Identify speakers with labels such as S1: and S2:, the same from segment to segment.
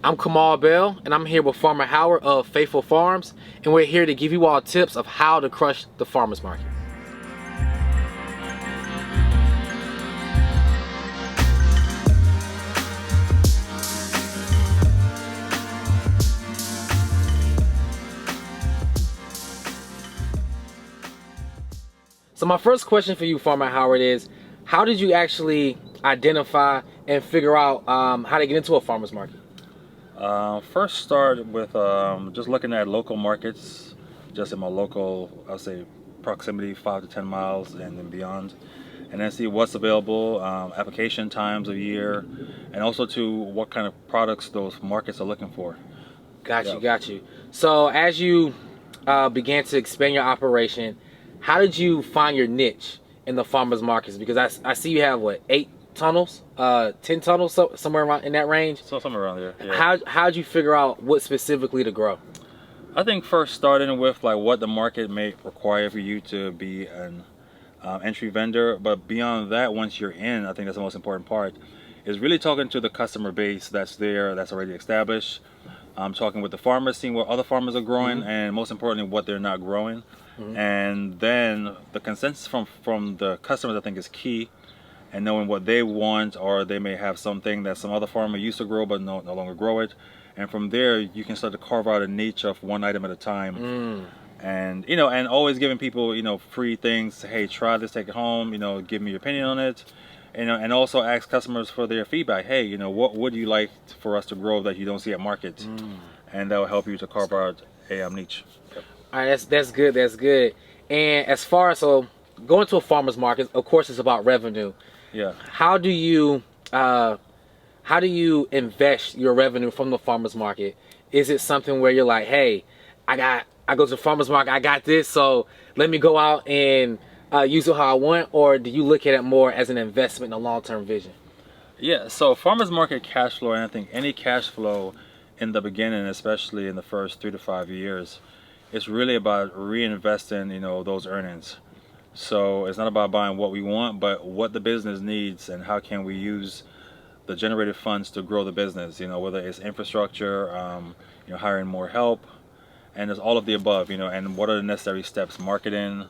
S1: I'm Kamal Bell, and I'm here with Farmer Howard of Faithfull Farms, and we're here to give you all tips of how to crush the farmers market. So my first question for you, Farmer Howard, is how did you actually identify and figure out how to get into a farmers market?
S2: First start with just looking at local markets, just in my local, I'll say proximity, 5 to 10 miles and then beyond, and then see what's available, application times of year, and also to what kind of products those markets are looking for.
S1: Got you. So as you began to expand your operation, how did you find your niche in the farmers markets? Because I see you have what, 8 tunnels, 10 tunnels, somewhere around in that range.
S2: So somewhere around there. Yeah.
S1: How'd you figure out what specifically to grow?
S2: I think first starting with like what the market may require for you to be an entry vendor, but beyond that, once you're in, I think that's the most important part, is really talking to the customer base that's there, that's already established. Talking with the farmers, seeing what other farmers are growing, and most importantly, what they're not growing. And then the consensus from the customers, I think, is key, and knowing what they want, or they may have something that some other farmer used to grow but no longer grow it, and from there you can start to carve out a niche of one item at a time. And and always giving people free things. Hey, try this, take it home, give me your opinion on it, and also ask customers for their feedback. Hey, what would you like for us to grow that you don't see at market? And that will help you to carve out a niche.
S1: All right, that's good. That's good. And as far as going to a farmer's market, of course, it's about revenue.
S2: Yeah.
S1: How do you invest your revenue from the farmer's market? Is it something where you're like, hey, I go to the farmer's market, I got this, so let me go out and use it how I want? Or do you look at it more as an investment in a long-term vision?
S2: Yeah. So farmers market cash flow, and I think any cash flow in the beginning, especially in the first 3 to 5 years, it's really about reinvesting, those earnings. So it's not about buying what we want, but what the business needs, and how can we use the generated funds to grow the business. Whether it's infrastructure, hiring more help, and there's all of the above. And what are the necessary steps? Marketing,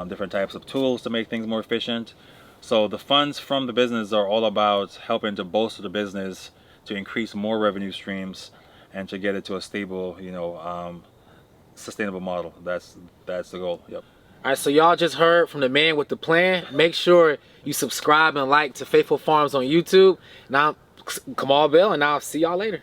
S2: different types of tools to make things more efficient. So the funds from the business are all about helping to bolster the business, to increase more revenue streams, and to get it to a stable, sustainable model. That's the goal. Yep.
S1: All right, so y'all just heard from the man with the plan. Make sure you subscribe and like to Faithfull Farms on YouTube. Now, I'm Kamal Bell, and I'll see y'all later.